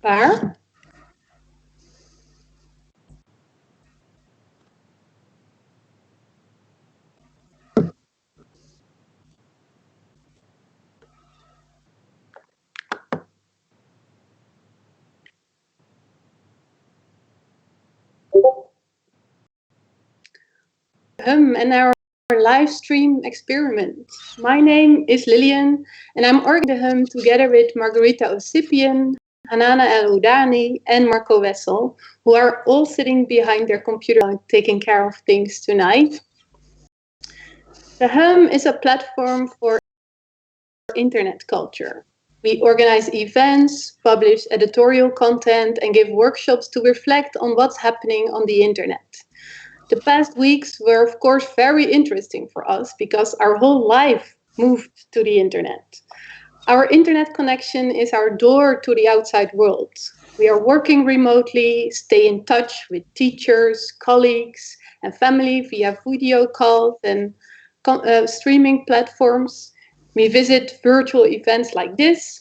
Klaar? And our live stream experiment. My name is Lillian, and I'm organizing the together with Margarita Osipian, Hanana El Udani, and Marco Wessel, who are all sitting behind their computer taking care of things tonight. The is a platform for internet culture. We organize events, publish editorial content, and give workshops to reflect on what's happening on the internet. The past weeks were, of course, very interesting for us because our whole life moved to the internet. Our internet connection is our door to the outside world. We are working remotely, stay in touch with teachers, colleagues, and family via video calls and streaming platforms. We visit virtual events like this.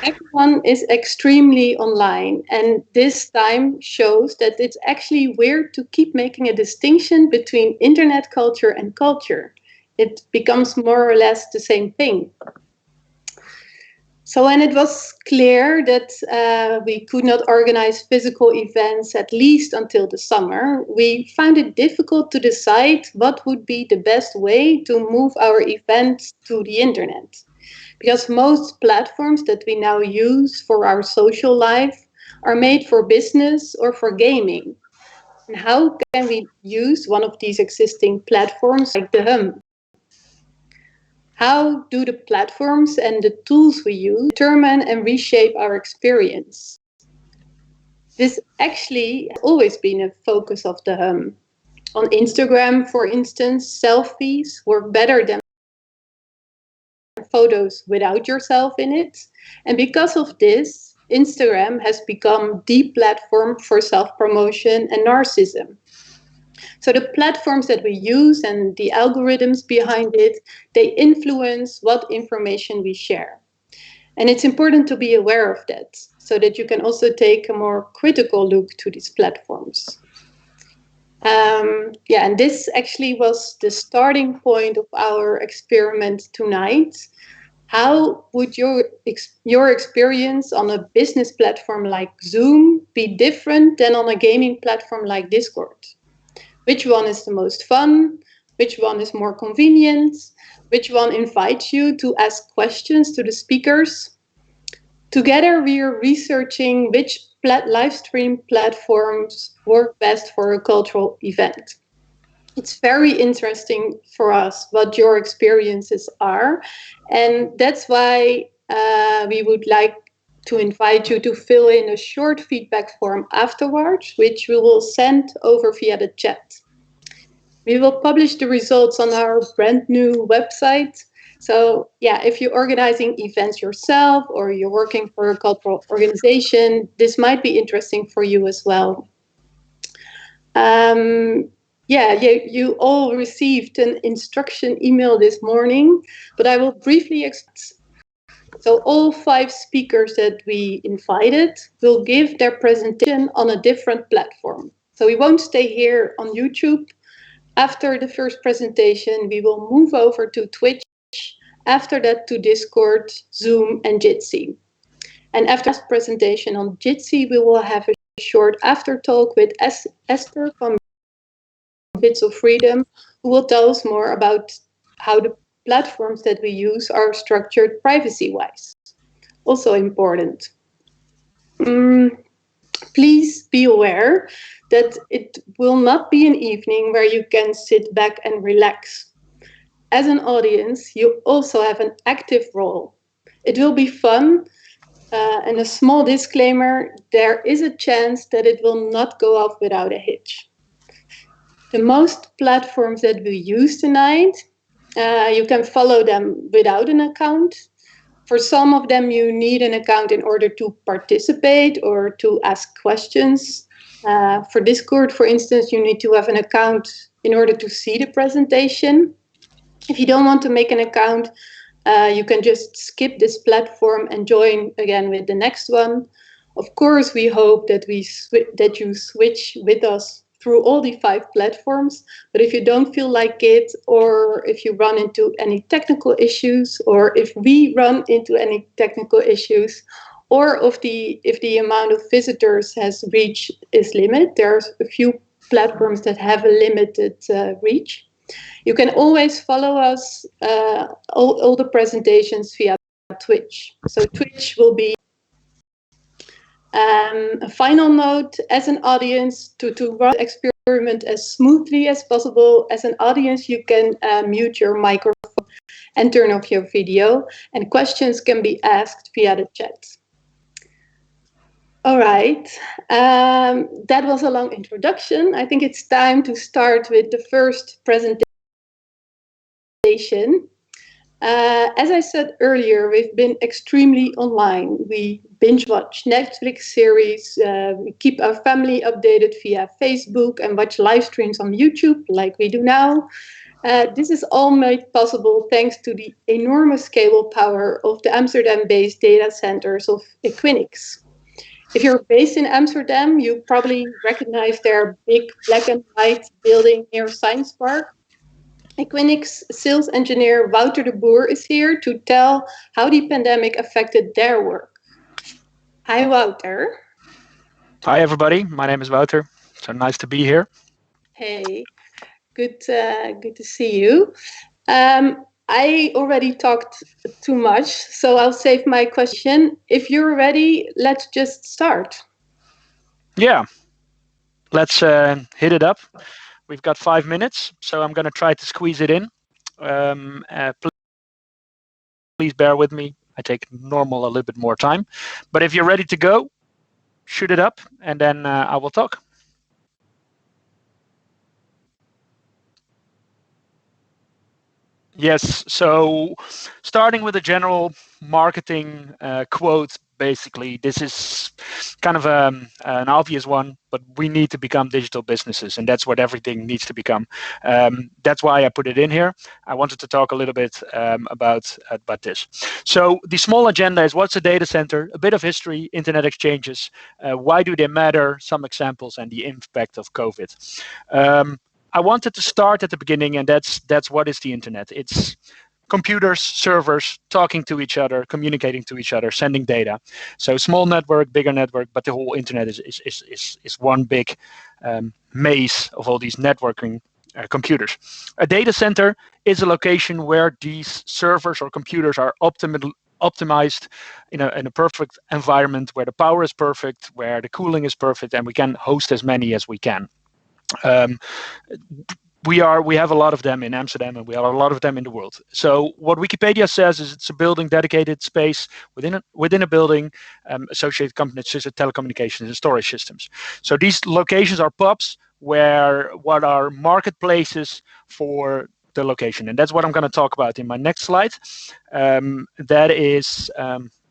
Everyone is extremely online, and this time shows that it's actually weird to keep making a distinction between internet culture and culture. It becomes more or less the same thing. So when it was clear that we could not organize physical events, at least until the summer, we found it difficult to decide what would be the best way to move our events to the internet. Because most platforms that we now use for our social life are made for business or for gaming. And how can we use one of these existing platforms like the How do the platforms and the tools we use determine and reshape our experience? This actually has always been a focus of the On Instagram, for instance, selfies work better than photos without yourself in it. And because of this, Instagram has become the platform for self-promotion and narcissism. So the platforms that we use and the algorithms behind it, they influence what information we share. And it's important to be aware of that so that you can also take a more critical look to these platforms. And this actually was the starting point of our experiment tonight. How would your experience on a business platform like Zoom be different than on a gaming platform like Discord? Which one is the most fun? Which one is more convenient? Which one invites you to ask questions to the speakers? Together, we are researching which live stream platforms work best for a cultural event. It's very interesting for us what your experiences are. And that's why we would like to invite you to fill in a short feedback form afterwards, which we will send over via the chat. We will publish the results on our brand new website. So if you're organizing events yourself or you're working for a cultural organization, this might be interesting for you as well. You all received an instruction email this morning, but I will briefly explain. So all 5 speakers that we invited will give their presentation on a different platform. So we won't stay here on YouTube. After the first presentation, we will move over to Twitch. After that to Discord, Zoom, and Jitsi. And after this presentation on Jitsi, we will have a short after talk with Esther from Bits of Freedom, who will tell us more about how the platforms that we use are structured privacy-wise. Also important. Please be aware that it will not be an evening where you can sit back and relax. As an audience, you also have an active role. It will be fun, and a small disclaimer, there is a chance that it will not go off without a hitch. The most platforms that we use tonight, you can follow them without an account. For some of them, you need an account in order to participate or to ask questions. For Discord, for instance, you need to have an account in order to see the presentation. If you don't want to make an account, you can just skip this platform and join again with the next one. Of course, we hope that that you switch with us through all the 5 platforms. But if you don't feel like it, or if you run into any technical issues, or if we run into any technical issues, or if the amount of visitors has reached its limit, there's a few platforms that have a limited reach. You can always follow us, all the presentations via Twitch. So Twitch will be a final note: as an audience, to run the experiment as smoothly as possible, as an audience, you can mute your microphone and turn off your video, and questions can be asked via the chat. All right, that was a long introduction. I think it's time to start with the first presentation. As I said earlier, we've been extremely online. We binge watch Netflix series, we keep our family updated via Facebook and watch live streams on YouTube like we do now. This is all made possible thanks to the enormous cable power of the Amsterdam-based data centers of Equinix. If you're based in Amsterdam, you probably recognize their big black and white building near Science Park. Equinix sales engineer Wouter de Boer is here to tell how the pandemic affected their work. Hi, Wouter. Hi, everybody. My name is Wouter. So nice to be here. Hey, good to see you. I already talked too much, so I'll save my question. If you're ready, let's just start. Yeah, let's hit it up. We've got 5 minutes, so I'm going to try to squeeze it in. Please bear with me. I take normal a little bit more time. But if you're ready to go, shoot it up, and then I will talk. Yes, so starting with a general marketing quote, basically, this is kind of an obvious one, but we need to become digital businesses, and that's what everything needs to become. That's why I put it in here. I wanted to talk a little bit about this. So the small agenda is: what's a data center, a bit of history, internet exchanges, why do they matter, some examples, and the impact of COVID. I wanted to start at the beginning, and that's what is the internet. It's computers, servers talking to each other, communicating to each other, sending data. So small network, bigger network, but the whole internet is one big maze of all these networking computers. A data center is a location where these servers or computers are optimized in a perfect environment, where the power is perfect, where the cooling is perfect, and we can host as many as we can. We have a lot of them in Amsterdam, and we have a lot of them in the world. So what Wikipedia says is it's a building, dedicated space within a building, associated companies such as telecommunications and storage systems. So these locations are pubs what are marketplaces for the location, and that's what I'm going to talk about in my next slide. That is,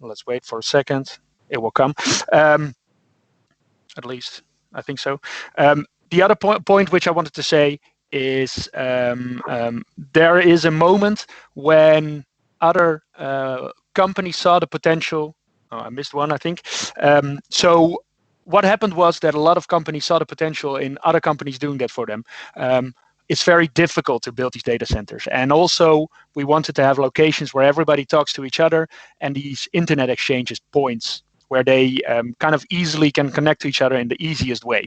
let's wait for a second. It will come. At least I think so. The other point which I wanted to say is there is a moment when other companies saw the potential. Oh, I missed one, I think. So what happened was that a lot of companies saw the potential in other companies doing that for them. It's very difficult to build these data centers. And also, we wanted to have locations where everybody talks to each other, and these internet exchanges points where they kind of easily can connect to each other in the easiest way.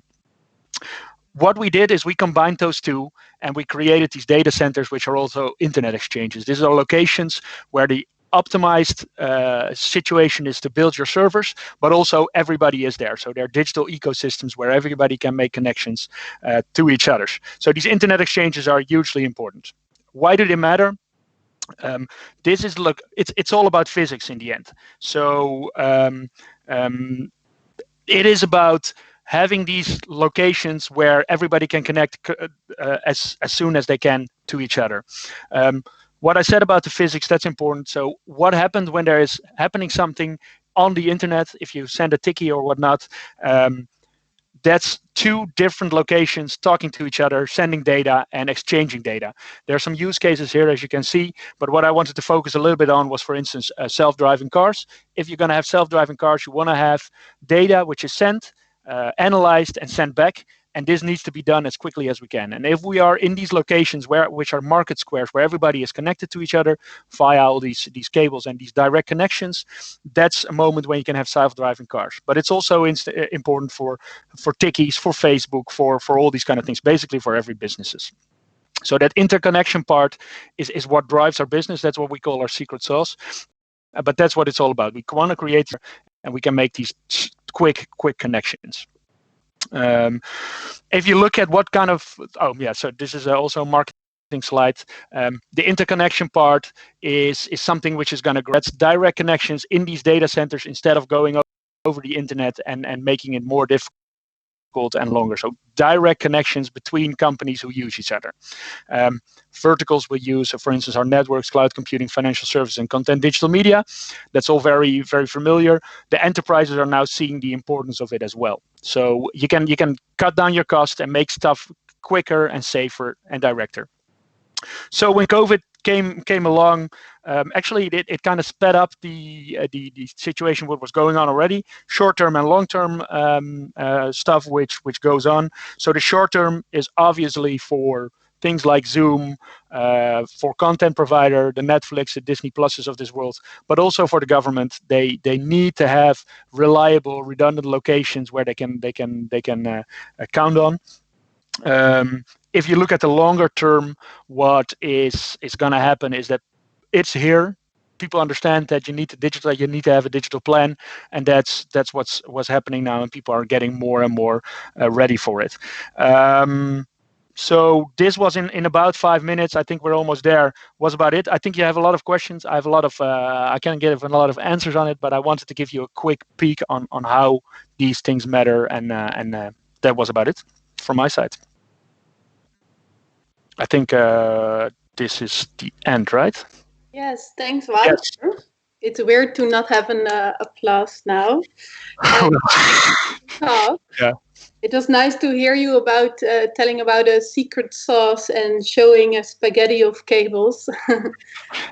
What we did is we combined those two, and we created these data centers, which are also internet exchanges. These are locations where the optimized situation is to build your servers, but also everybody is there. So they're digital ecosystems where everybody can make connections to each other. So these internet exchanges are hugely important. Why do they matter? It's all about physics in the end. So it is about having these locations where everybody can connect as soon as they can to each other. What I said about the physics, that's important. So what happened when there is happening something on the internet, if you send a ticket or whatnot, That's two different locations talking to each other, sending data and exchanging data. There are some use cases here, as you can see, but what I wanted to focus a little bit on was, for instance, self-driving cars. If you're going to have self-driving cars, you want to have data which is sent, analyzed, and sent back. And this needs to be done as quickly as we can. And if we are in these locations which are market squares, where everybody is connected to each other via all these cables and these direct connections, that's a moment when you can have self-driving cars. But it's also important for tickies, for Facebook, for all these kind of things, basically for every businesses. So that interconnection part is what drives our business. That's what we call our secret sauce. But that's what it's all about. We want to create, and we can make these quick connections. If you look at what kind of, so this is also a marketing slide. The interconnection part is something which is going to grow. That's direct connections in these data centers instead of going over the internet and making it more difficult and longer. So direct connections between companies who use each other. Verticals we use, for instance, our networks, cloud computing, financial services, and content digital media. That's all very, very familiar. The enterprises are now seeing the importance of it as well. So you can cut down your cost and make stuff quicker and safer and directer. So when COVID came along, actually it kind of sped up the situation what was going on already, short-term and long-term stuff which goes on. So the short-term is obviously for things like Zoom, for content provider, the Netflix, the Disney Pluses of this world, but also for the government. They need to have reliable, redundant locations where they can count on. If you look at the longer term, what is going to happen is that it's here. People understand that you need to digitize, you need to have a digital plan, and that's what's happening now, and people are getting more and more ready for it. So this was in about 5 minutes. I think we're almost there. Was about it. I think you have a lot of questions. I have a lot of I can give a lot of answers on it, but I wanted to give you a quick peek on how these things matter, and that was about it from my side. I think this is the end, right? Yes, thanks, Wouter. Yes. It's weird to not have an applause now. Yeah. It was nice to hear you about telling about a secret sauce and showing a spaghetti of cables.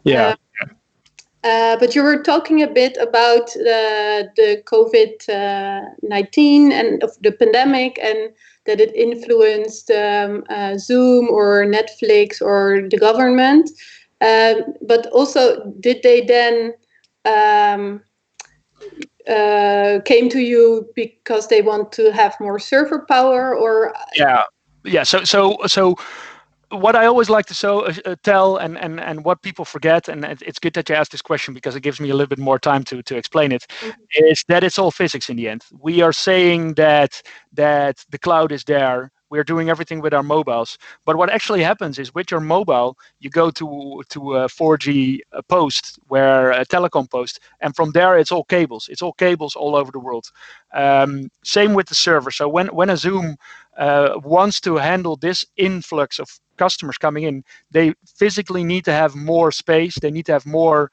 Yeah. But you were talking a bit about the COVID-19 and of the pandemic, and that it influenced Zoom or Netflix or the government. But also, did they then came to you because they want to have more server power, or? Yeah. So what I always like to tell, and what people forget, and it's good that you asked this question because it gives me a little bit more time to explain it, is that it's all physics in the end. We are saying that the cloud is there. We're doing everything with our mobiles. But what actually happens is with your mobile, you go to a 4G post, where a telecom post, and from there it's all cables. It's all cables all over the world. Same with the server. So when a Zoom wants to handle this influx of customers coming in, they physically need to have more space. They need to have more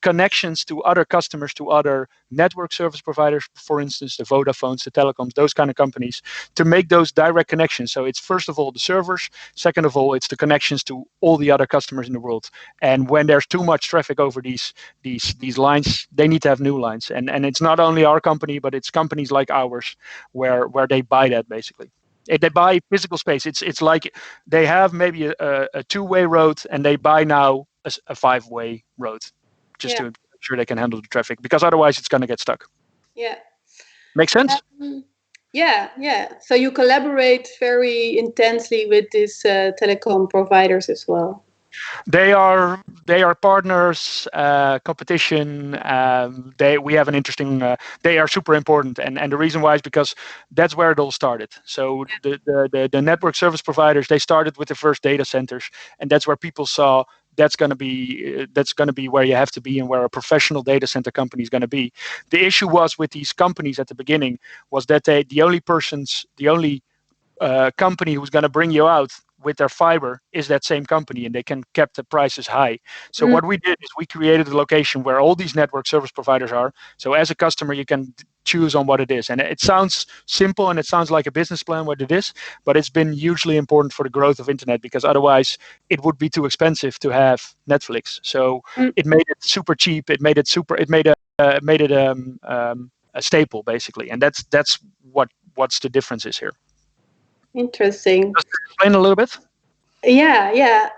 connections to other customers, to other network service providers, for instance, the Vodafones, the telecoms, those kind of companies, to make those direct connections. So it's first of all the servers. Second of all, it's the connections to all the other customers in the world. And when there's too much traffic over these lines, they need to have new lines. And it's not only our company, but it's companies like ours where they buy that basically. They buy physical space. It's like they have maybe a two-way road, and they buy now a five-way road, just to make sure they can handle the traffic, because otherwise it's going to get stuck. Yeah. Make sense? Yeah. So you collaborate very intensely with these telecom providers as well. They are partners, competition. We have an interesting. They are super important, and the reason why is because that's where it all started. So the network service providers, they started with the first data centers, and that's where people saw that's going to be where you have to be, and where a professional data center company is going to be. The issue was with these companies at the beginning was that the only company who's going to bring you out with their fiber is that same company, and they can keep the prices high. So what we did is we created a location where all these network service providers are. So as a customer, you can choose on what it is. And it sounds simple and it sounds like a business plan what it is, but it's been hugely important for the growth of internet, because otherwise it would be too expensive to have Netflix. So it made it super cheap. It made it a staple, basically. And that's what's the difference is here. Interesting. Just explain a little bit. Yeah.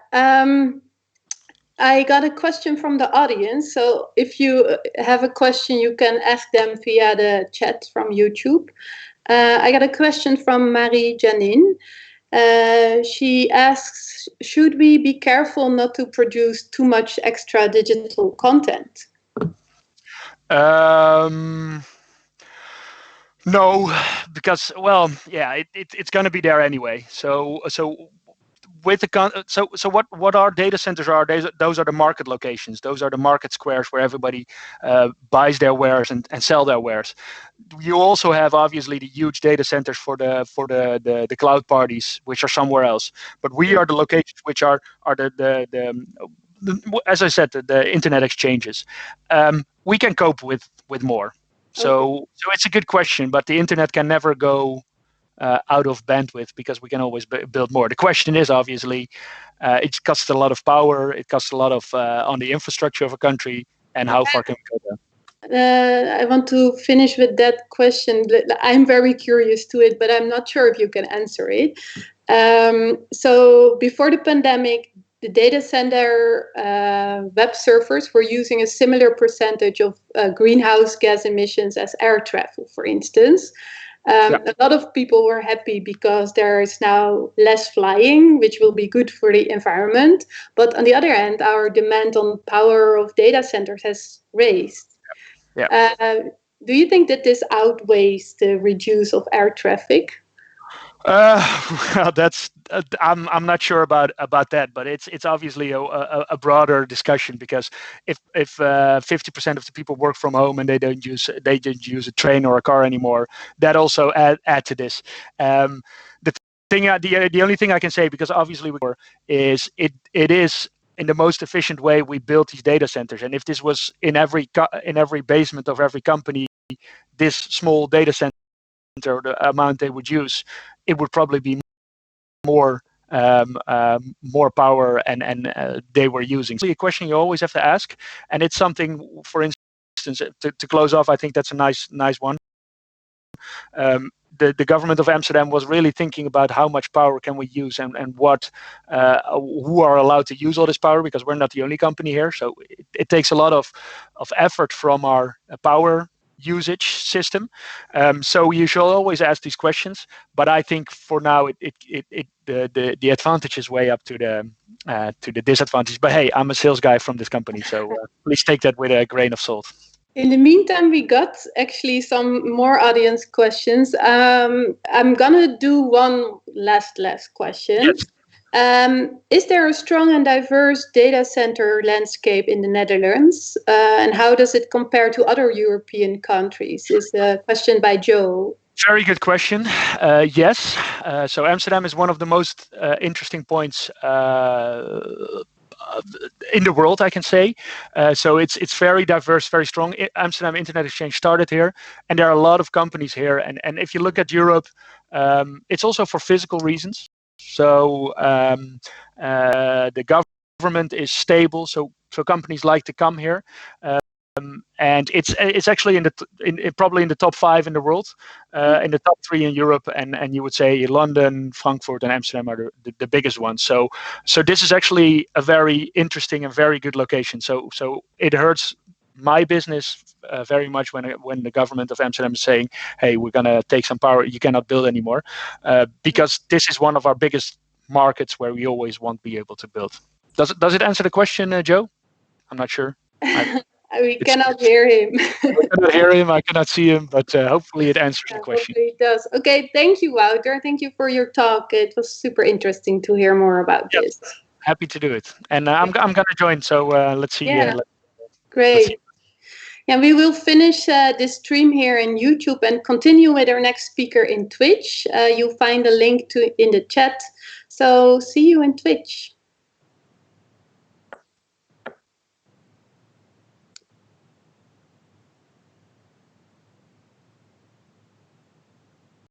I got a question from the audience. So if you have a question, you can ask them via the chat from YouTube. I got a question from Marie Janine. She asks, should we be careful not to produce too much extra digital content? No, because it's going to be there anyway. So with what our data centers are, those are the market locations. Those are the market squares where everybody buys their wares and sell their wares. You also have obviously the huge data centers for the cloud parties, which are somewhere else. But we are the locations which are as I said, the internet exchanges. We can cope with more. So it's a good question, but the internet can never go out of bandwidth, because we can always build more. The question is obviously, it costs a lot of power, it costs a lot of on the infrastructure of a country, and how far can we go there? I want to finish with that question. I'm very curious to it, but I'm not sure if you can answer it. So before the pandemic, the data center web servers were using a similar percentage of greenhouse gas emissions as air travel, for instance. A lot of people were happy because there is now less flying, which will be good for the environment. But on the other hand, our demand on power of data centers has raised. Do you think that this outweighs the reduce of air traffic? Well, that's I'm not sure about that, but it's obviously a broader discussion, because if 50% of the people work from home and they don't use a train or a car anymore, that also add to this. The only thing I can say, because obviously is it is in the most efficient way we built these data centers, and if this was in every basement of every company, this small data center, the amount they would use, it would probably be more power and they were using. So a question you always have to ask, and it's something, for instance, to close off, I think that's a nice one. The government of Amsterdam was really thinking about how much power can we use, and who are allowed to use all this power, because we're not the only company here. So it takes a lot of effort from our power usage system. So you should always ask these questions. But I think for now the advantage is way up to the disadvantage. But hey, I'm a sales guy from this company, so please take that with a grain of salt. In the meantime, we got actually some more audience questions. I'm gonna do one last question. Yes. Is there a strong and diverse data center landscape in the Netherlands? And how does it compare to other European countries? Is the question by Joe. Very good question. Yes. So Amsterdam is one of the most interesting points in the world, I can say. So it's very diverse, very strong. Amsterdam Internet Exchange started here, and there are a lot of companies here. And if you look at Europe, it's also for physical reasons. So the government is stable, so companies like to come here. And it's actually probably in the top 5 in the world, in the top 3 in Europe, and you would say London, Frankfurt, and Amsterdam are the biggest ones. So this is actually a very interesting and very good location. So it hurts my business very much when the government of Amsterdam is saying, "Hey, we're gonna take some power. You cannot build anymore," because this is one of our biggest markets where we always want to be able to build. Does it answer the question, Joe? I'm not sure. We cannot hear him. I cannot hear him, I cannot see him, but hopefully it answers the question. Hopefully it does. Okay, thank you, Wouter. Thank you for your talk. It was super interesting to hear more about this. Happy to do it. And I'm going to join, so let's see. Great. Yeah, we will finish this stream here in YouTube and continue with our next speaker in Twitch. You'll find a link to in the chat. So see you in Twitch.